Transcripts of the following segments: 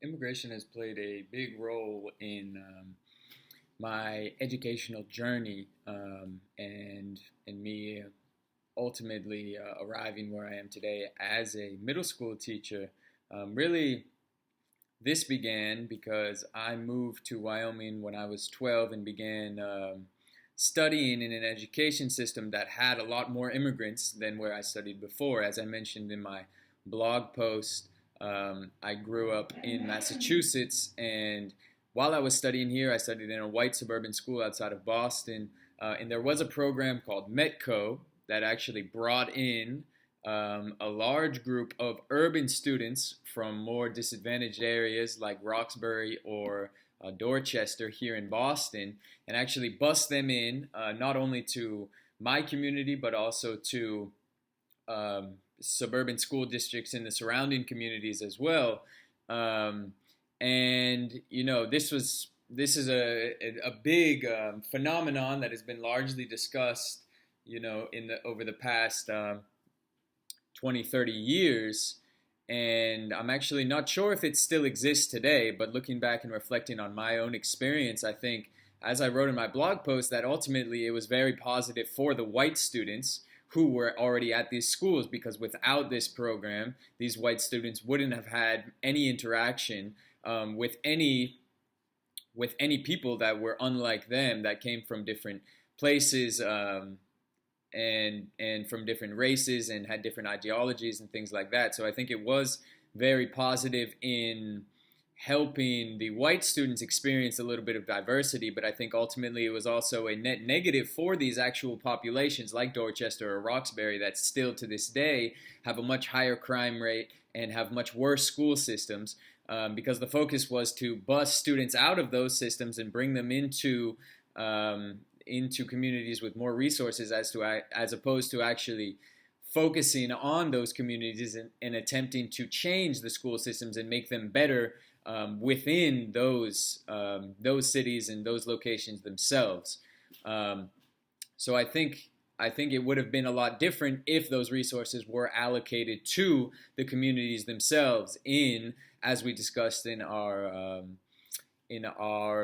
Immigration has played a big role in my educational journey and me ultimately arriving where I am today as a middle school teacher. Really, this began because I moved to Wyoming when I was 12 and began studying in an education system that had a lot more immigrants than where I studied before. As I mentioned in my blog post, I grew up in Massachusetts, and while I was studying here, I studied in a white suburban school outside of Boston. And there was a program called METCO that actually brought in a large group of urban students from more disadvantaged areas like Roxbury or Dorchester here in Boston, and actually bus them in not only to my community but also to suburban school districts in the surrounding communities as well. Um, and this is a big phenomenon that has been largely discussed, in the over the past 20, 30 years. And I'm actually not sure if it still exists today, but looking back and reflecting on my own experience, I think, as I wrote in my blog post, that ultimately it was very positive for the white students who were already at these schools, because without this program, these white students wouldn't have had any interaction with any people that were unlike them, that came from different places, and from different races and had different ideologies and things like that. So I think it was very positive in helping the white students experience a little bit of diversity, but I think ultimately it was also a net negative for these actual populations like Dorchester or Roxbury that still to this day have a much higher crime rate and have much worse school systems, because the focus was to bus students out of those systems and bring them into communities with more resources, as opposed to actually focusing on those communities and attempting to change the school systems and make them better within those cities and those locations themselves. Um, so I think it would have been a lot different if those resources were allocated to the communities themselves. As we discussed in our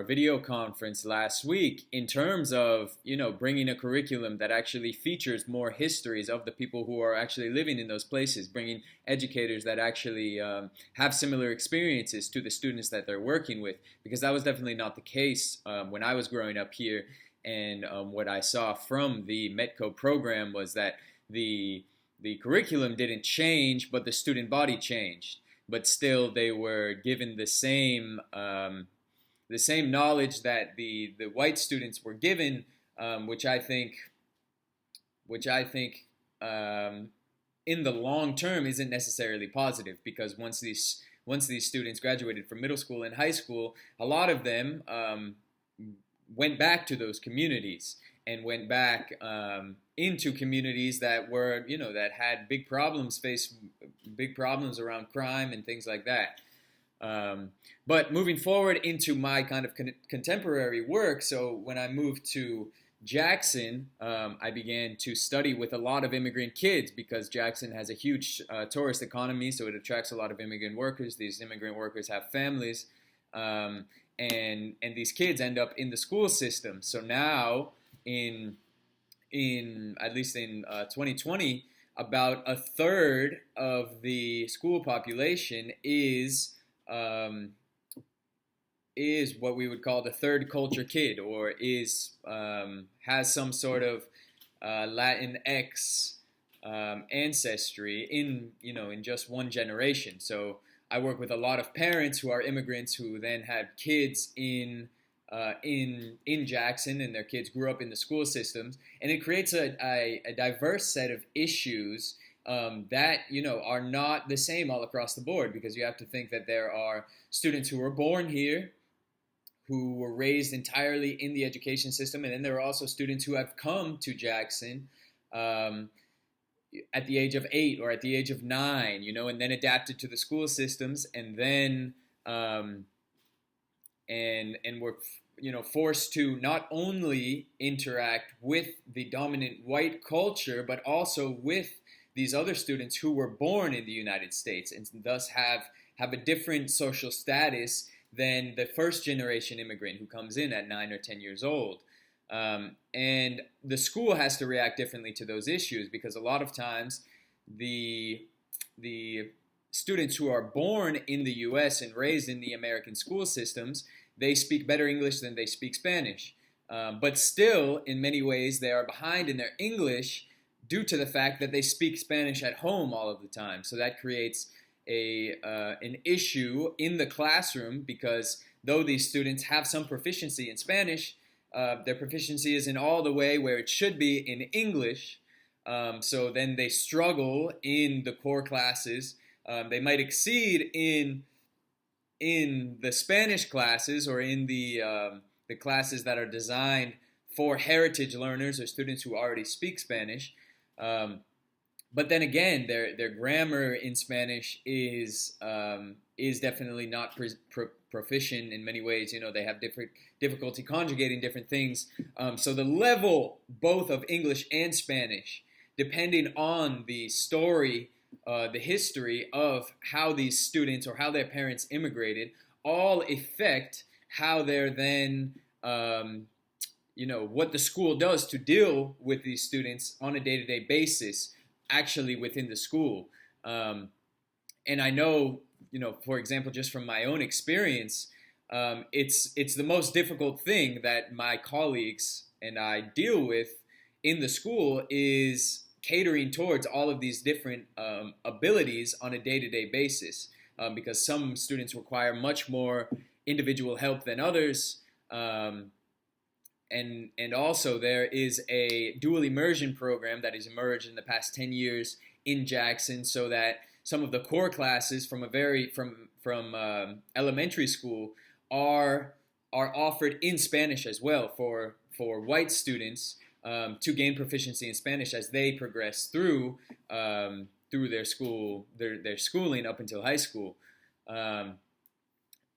video conference last week, in terms of bringing a curriculum that actually features more histories of the people who are actually living in those places, bringing educators that actually have similar experiences to the students that they're working with, because that was definitely not the case when I was growing up here. And what I saw from the METCO program was that the curriculum didn't change, but the student body changed. But still, they were given the same knowledge that the white students were given, which I think in the long term isn't necessarily positive, because once these students graduated from middle school and high school, a lot of them went back to those communities and went back into communities that were that had faced big problems around crime and things like that. But moving forward into my kind of contemporary work, so when I moved to Jackson, I began to study with a lot of immigrant kids, because Jackson has a huge tourist economy, so it attracts a lot of immigrant workers. These immigrant workers have families, and these kids end up in the school system. So now, in at least in 2020, about a third of the school population um, is what we would call the third culture kid, or has some sort of Latinx ancestry in just one generation. So I work with a lot of parents who are immigrants who then had kids in Jackson, and their kids grew up in the school systems, and it creates a diverse set of issues that are not the same all across the board, because you have to think that there are students who were born here, who were raised entirely in the education system, and then there are also students who have come to Jackson um, at the age of 8 or at the age of 9, and then adapted to the school systems, and then um, and were forced to not only interact with the dominant white culture, but also with these other students who were born in the United States and thus have have a different social status than the first generation immigrant who comes in at 9 or 10 years old. And the school has to react differently to those issues, because a lot of times the students who are born in the U.S. and raised in the American school systems, they speak better English than they speak Spanish. But still, in many ways, they are behind in their English due to the fact that they speak Spanish at home all of the time. So that creates an issue in the classroom, because though these students have some proficiency in Spanish, their proficiency isn't all the way where it should be in English. So then they struggle in the core classes. They might exceed in the Spanish classes, or in the classes that are designed for heritage learners or students who already speak Spanish. But then again, their grammar in Spanish is definitely not proficient in many ways. They have different difficulty conjugating different things. So the level both of English and Spanish, depending on the story, the history of how these students or how their parents immigrated, all affect how they're then, what the school does to deal with these students on a day-to-day basis, actually within the school. And I know, for example, just from my own experience, it's the most difficult thing that my colleagues and I deal with in the school, is catering towards all of these different abilities on a day-to-day basis, because some students require much more individual help than others. And also there is a dual immersion program that has emerged in the past 10 years in Jackson, so that some of the core classes from elementary school are offered in Spanish as well for white students, to gain proficiency in Spanish as they progress through their schooling up until high school.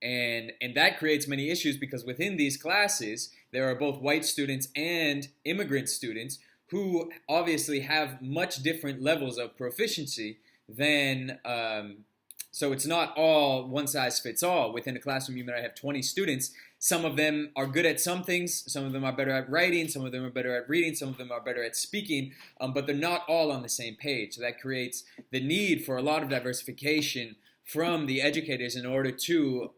And that creates many issues, because within these classes, there are both white students and immigrant students who obviously have much different levels of proficiency than, so it's not all one size fits all. Within a classroom, you might have 20 students. Some of them are good at some things, some of them are better at writing, some of them are better at reading, some of them are better at speaking, but they're not all on the same page. So that creates the need for a lot of diversification from the educators in order to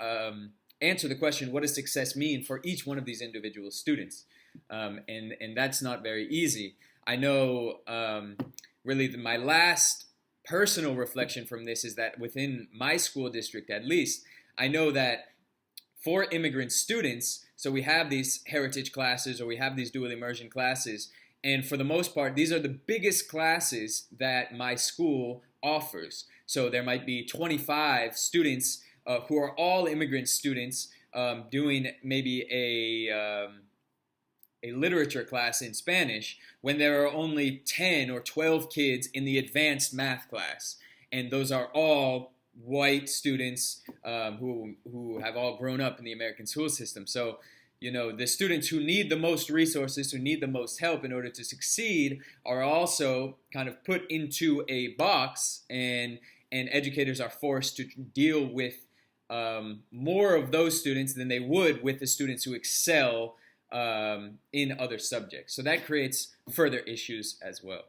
answer the question, what does success mean for each one of these individual students? And that's not very easy. I know really my last personal reflection from this is that within my school district, at least, I know that for immigrant students, so we have these heritage classes, or we have these dual immersion classes, and for the most part, these are the biggest classes that my school offers. So there might be 25 students who are all immigrant students doing maybe a literature class in Spanish, when there are only 10 or 12 kids in the advanced math class. And those are all white students who have all grown up in the American school system. So, the students who need the most resources, who need the most help in order to succeed, are also kind of put into a box, and educators are forced to deal with more of those students than they would with the students who excel in other subjects. So that creates further issues as well.